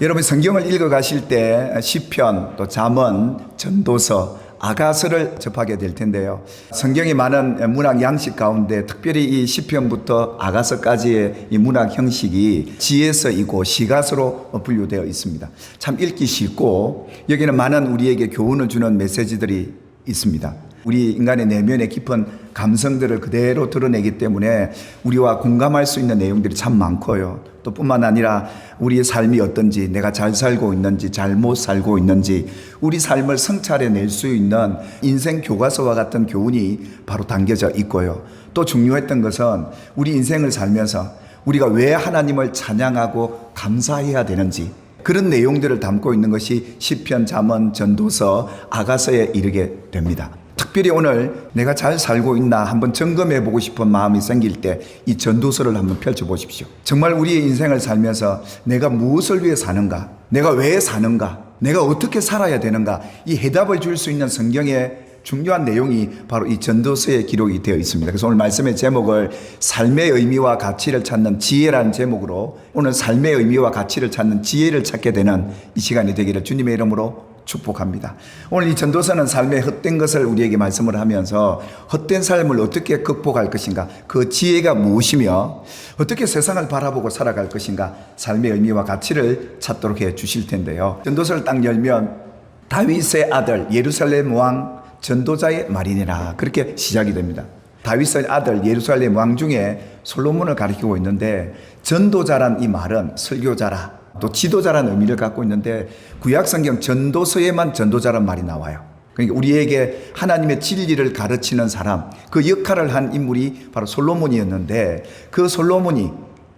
여러분 성경을 읽어 가실 때 시편, 또 잠언, 전도서, 아가서를 접하게 될 텐데요. 성경이 많은 문학 양식 가운데 특별히 이 시편부터 아가서까지의 이 문학 형식이 지혜서이고 시가서로 분류되어 있습니다. 참 읽기 쉽고 여기는 많은 우리에게 교훈을 주는 메시지들이 있습니다. 우리 인간의 내면의 깊은 감성들을 그대로 드러내기 때문에 우리와 공감할 수 있는 내용들이 참 많고요. 또 뿐만 아니라 우리의 삶이 어떤지, 내가 잘 살고 있는지 잘못 살고 있는지 우리 삶을 성찰해낼 수 있는 인생 교과서와 같은 교훈이 바로 담겨져 있고요. 또 중요했던 것은 우리 인생을 살면서 우리가 왜 하나님을 찬양하고 감사해야 되는지 그런 내용들을 담고 있는 것이 시편, 잠언, 전도서, 아가서에 이르게 됩니다. 특별히 오늘 내가 잘 살고 있나 한번 점검해 보고 싶은 마음이 생길 때 이 전도서를 한번 펼쳐 보십시오. 정말 우리의 인생을 살면서 내가 무엇을 위해 사는가, 내가 왜 사는가, 내가 어떻게 살아야 되는가, 이 해답을 줄 수 있는 성경의 중요한 내용이 바로 이 전도서에 기록이 되어 있습니다. 그래서 오늘 말씀의 제목을 삶의 의미와 가치를 찾는 지혜라는 제목으로 오늘 삶의 의미와 가치를 찾는 지혜를 찾게 되는 이 시간이 되기를 주님의 이름으로 축복합니다. 오늘 이 전도서는 삶의 헛된 것을 우리에게 말씀을 하면서 헛된 삶을 어떻게 극복할 것인가, 그 지혜가 무엇이며 어떻게 세상을 바라보고 살아갈 것인가, 삶의 의미와 가치를 찾도록 해 주실 텐데요. 전도서를 딱 열면 다윗의 아들 예루살렘 왕 전도자의 말이니라 그렇게 시작이 됩니다. 다윗의 아들 예루살렘 왕 중에 솔로몬을 가리키고 있는데 전도자란 이 말은 설교자라 또 지도자라는 의미를 갖고 있는데 구약성경 전도서에만 전도자란 말이 나와요. 그러니까 우리에게 하나님의 진리를 가르치는 사람, 그 역할을 한 인물이 바로 솔로몬이었는데 그 솔로몬이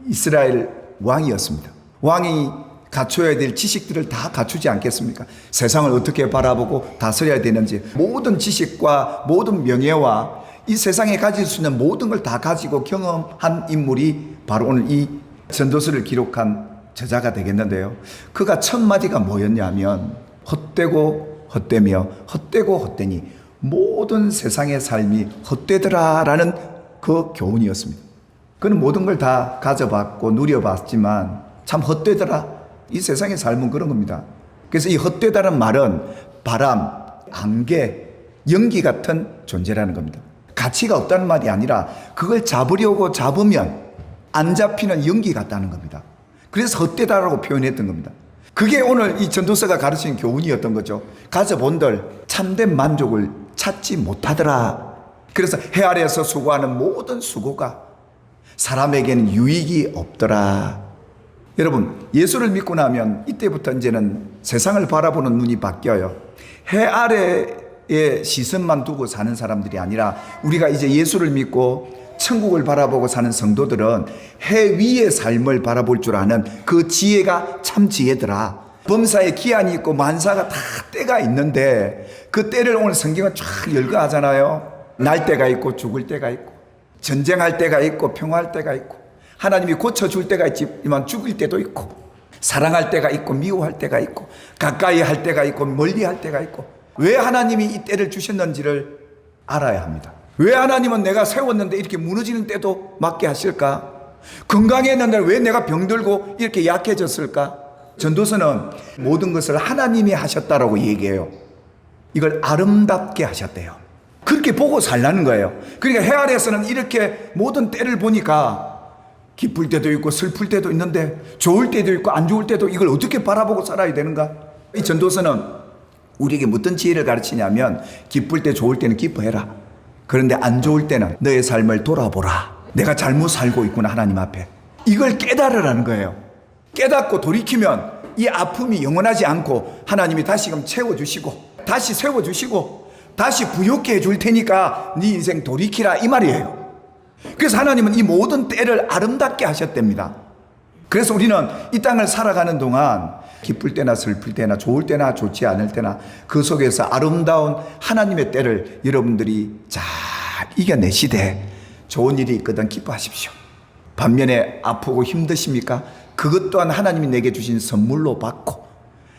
이스라엘 왕이었습니다. 왕이 갖춰야 될 지식들을 다 갖추지 않겠습니까? 세상을 어떻게 바라보고 다스려야 되는지 모든 지식과 모든 명예와 이 세상에 가질 수 있는 모든 걸 다 가지고 경험한 인물이 바로 오늘 이 전도서를 기록한 저자가 되겠는데요. 그가 첫 마디가 뭐였냐면 헛되고 헛되며 헛되고 헛되니 모든 세상의 삶이 헛되더라라는 그 교훈이었습니다. 그는 모든 걸 다 가져봤고 누려봤지만 참 헛되더라. 이 세상의 삶은 그런 겁니다. 그래서 이 헛되다는 말은 바람, 안개, 연기 같은 존재라는 겁니다. 가치가 없다는 말이 아니라 그걸 잡으려고 잡으면 안 잡히는 연기 같다는 겁니다. 그래서 헛되다라고 표현했던 겁니다. 그게 오늘 이 전도서가 가르치는 교훈이었던 거죠. 가져본들 참된 만족을 찾지 못하더라. 그래서 해 아래에서 수고하는 모든 수고가 사람에게는 유익이 없더라. 여러분, 예수를 믿고 나면 이때부터 이제는 세상을 바라보는 눈이 바뀌어요. 해 아래에 시선만 두고 사는 사람들이 아니라 우리가 이제 예수를 믿고 천국을 바라보고 사는 성도들은 해 위의 삶을 바라볼 줄 아는 그 지혜가 참 지혜더라. 범사에 기한이 있고 만사가 다 때가 있는데 그 때를 오늘 성경은 쫙 열거하잖아요. 날 때가 있고 죽을 때가 있고 전쟁할 때가 있고 평화할 때가 있고 하나님이 고쳐줄 때가 있지만 죽을 때도 있고 사랑할 때가 있고 미워할 때가 있고 가까이 할 때가 있고 멀리 할 때가 있고 왜 하나님이 이 때를 주셨는지를 알아야 합니다. 왜 하나님은 내가 세웠는데 이렇게 무너지는 때도 맞게 하실까? 건강했는데 왜 내가 병들고 이렇게 약해졌을까? 전도서는 모든 것을 하나님이 하셨다라고 얘기해요. 이걸 아름답게 하셨대요. 그렇게 보고 살라는 거예요. 그러니까 해 아래에서는 이렇게 모든 때를 보니까 기쁠 때도 있고 슬플 때도 있는데 좋을 때도 있고 안 좋을 때도 이걸 어떻게 바라보고 살아야 되는가? 이 전도서는 우리에게 어떤 지혜를 가르치냐면 기쁠 때 좋을 때는 기뻐해라. 그런데 안 좋을 때는 너의 삶을 돌아보라. 내가 잘못 살고 있구나 하나님 앞에. 이걸 깨달으라는 거예요. 깨닫고 돌이키면 이 아픔이 영원하지 않고 하나님이 다시금 채워주시고 다시 세워주시고 다시 부욕해 줄 테니까 네 인생 돌이키라 이 말이에요. 그래서 하나님은 이 모든 때를 아름답게 하셨답니다. 그래서 우리는 이 땅을 살아가는 동안 기쁠 때나 슬플 때나 좋을 때나 좋지 않을 때나 그 속에서 아름다운 하나님의 때를 여러분들이 잘 이겨내시되 좋은 일이 있거든 기뻐하십시오. 반면에 아프고 힘드십니까? 그것 또한 하나님이 내게 주신 선물로 받고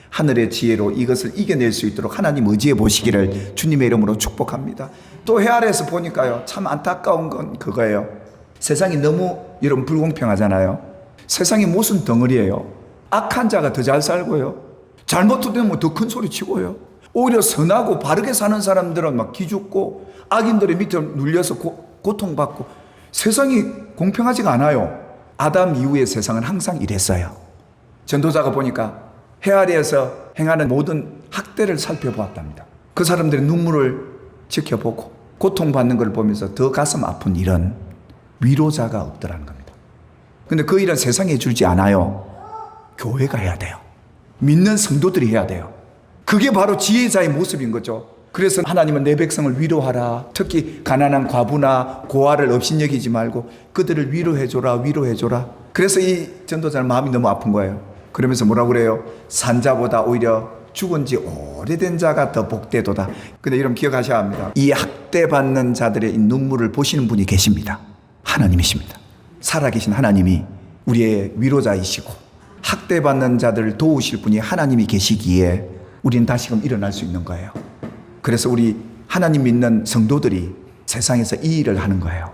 하늘의 지혜로 이것을 이겨낼 수 있도록 하나님 의지해 보시기를 주님의 이름으로 축복합니다. 또 해 아래에서 보니까요 참 안타까운 건 그거예요. 세상이 너무 여러분 불공평하잖아요. 세상이 무슨 덩어리예요. 악한 자가 더 잘 살고요. 잘못되면 더 큰 소리 치고요. 오히려 선하고 바르게 사는 사람들은 막 기죽고 악인들의 밑에 눌려서 고통받고 세상이 공평하지가 않아요. 아담 이후의 세상은 항상 이랬어요. 전도자가 보니까 해 아래에서 행하는 모든 학대를 살펴보았답니다. 그 사람들의 눈물을 지켜보고 고통받는 걸 보면서 더 가슴 아픈 일은 위로자가 없더라는 겁니다. 근데 그 일은 세상에 주지 않아요. 교회가 해야 돼요. 믿는 성도들이 해야 돼요. 그게 바로 지혜자의 모습인 거죠. 그래서 하나님은 내 백성을 위로하라. 특히 가난한 과부나 고아를 업신여기지 말고 그들을 위로해줘라, 위로해줘라. 그래서 이 전도자는 마음이 너무 아픈 거예요. 그러면서 뭐라고 그래요? 산자보다 오히려 죽은 지 오래된 자가 더 복되도다. 근데 여러분 기억하셔야 합니다. 이 학대받는 자들의 눈물을 보시는 분이 계십니다. 하나님이십니다. 살아계신 하나님이 우리의 위로자이시고 학대받는 자들을 도우실 분이 하나님이 계시기에 우리는 다시금 일어날 수 있는 거예요. 그래서 우리 하나님 믿는 성도들이 세상에서 이 일을 하는 거예요.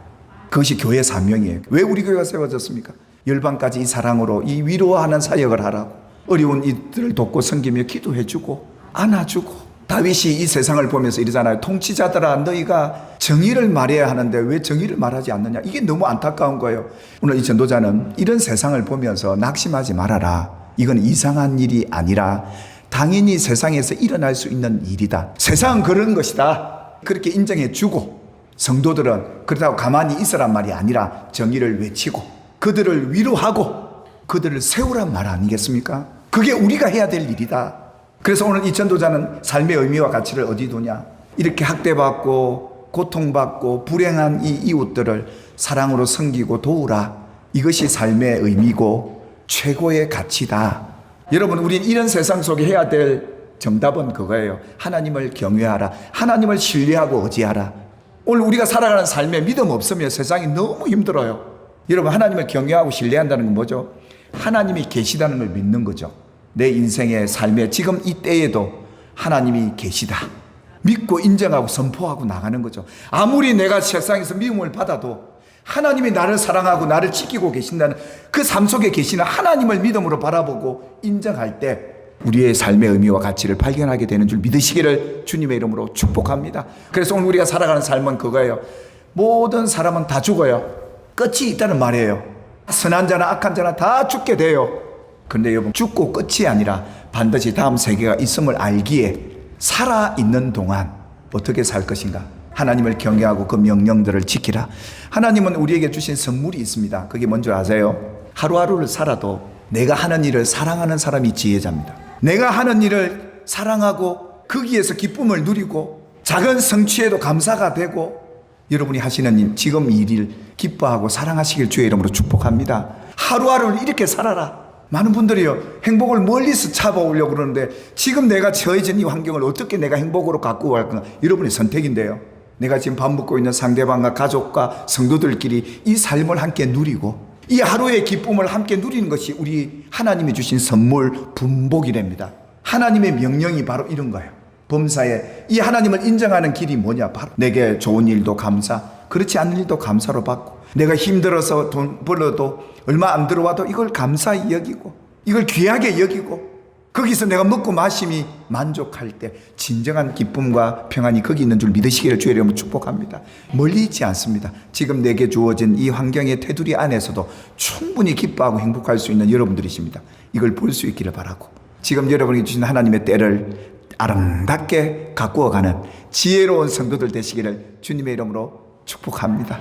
그것이 교회 사명이에요. 왜 우리 교회가 세워졌습니까? 열방까지 이 사랑으로 이 위로하는 사역을 하라고. 어려운 이들을 돕고 섬기며 기도해주고 안아주고. 다윗이 이 세상을 보면서 이러잖아요. 통치자들아 너희가 정의를 말해야 하는데 왜 정의를 말하지 않느냐. 이게 너무 안타까운 거예요. 오늘 이 전도자는 이런 세상을 보면서 낙심하지 말아라. 이건 이상한 일이 아니라 당연히 세상에서 일어날 수 있는 일이다. 세상은 그런 것이다. 그렇게 인정해 주고 성도들은 그렇다고 가만히 있으란 말이 아니라 정의를 외치고 그들을 위로하고 그들을 세우란 말 아니겠습니까? 그게 우리가 해야 될 일이다. 그래서 오늘 이 전도자는 삶의 의미와 가치를 어디 두냐? 이렇게 학대받고 고통받고 불행한 이 이웃들을 사랑으로 섬기고 도우라. 이것이 삶의 의미고 최고의 가치다. 여러분, 우린 이런 세상 속에 해야 될 정답은 그거예요. 하나님을 경외하라. 하나님을 신뢰하고 의지하라. 오늘 우리가 살아가는 삶에 믿음 없으면 세상이 너무 힘들어요. 여러분, 하나님을 경외하고 신뢰한다는 건 뭐죠? 하나님이 계시다는 걸 믿는 거죠. 내 인생의 삶에 지금 이 때에도 하나님이 계시다. 믿고 인정하고 선포하고 나가는 거죠. 아무리 내가 세상에서 미움을 받아도 하나님이 나를 사랑하고 나를 지키고 계신다는 그 삶 속에 계시는 하나님을 믿음으로 바라보고 인정할 때 우리의 삶의 의미와 가치를 발견하게 되는 줄 믿으시기를 주님의 이름으로 축복합니다. 그래서 오늘 우리가 살아가는 삶은 그거예요. 모든 사람은 다 죽어요. 끝이 있다는 말이에요. 선한 자나 악한 자나 다 죽게 돼요. 그런데 여러분, 죽고 끝이 아니라 반드시 다음 세계가 있음을 알기에 살아있는 동안 어떻게 살 것인가? 하나님을 경외하고 그 명령들을 지키라. 하나님은 우리에게 주신 선물이 있습니다. 그게 뭔지 아세요? 하루하루를 살아도 내가 하는 일을 사랑하는 사람이 지혜자입니다. 내가 하는 일을 사랑하고 거기에서 기쁨을 누리고 작은 성취에도 감사가 되고 여러분이 하시는 일, 지금 이 일을 기뻐하고 사랑하시길 주의 이름으로 축복합니다. 하루하루를 이렇게 살아라. 많은 분들이요, 행복을 멀리서 잡아오려고 그러는데 지금 내가 처해진 이 환경을 어떻게 내가 행복으로 갖고 갈까? 여러분의 선택인데요. 내가 지금 밥 먹고 있는 상대방과 가족과 성도들끼리 이 삶을 함께 누리고 이 하루의 기쁨을 함께 누리는 것이 우리 하나님이 주신 선물 분복이랍니다. 하나님의 명령이 바로 이런 거예요. 범사에 이 하나님을 인정하는 길이 뭐냐? 바로 내게 좋은 일도 감사, 그렇지 않은 일도 감사로 받고 내가 힘들어서 돈 벌어도 얼마 안 들어와도 이걸 감사히 여기고 이걸 귀하게 여기고 거기서 내가 먹고 마심이 만족할 때 진정한 기쁨과 평안이 거기 있는 줄 믿으시기를 주의 이름으로 축복합니다. 멀리 있지 않습니다. 지금 내게 주어진 이 환경의 테두리 안에서도 충분히 기뻐하고 행복할 수 있는 여러분들이십니다. 이걸 볼 수 있기를 바라고 지금 여러분에게 주신 하나님의 때를 아름답게 가꾸어가는 지혜로운 성도들 되시기를 주님의 이름으로 축복합니다.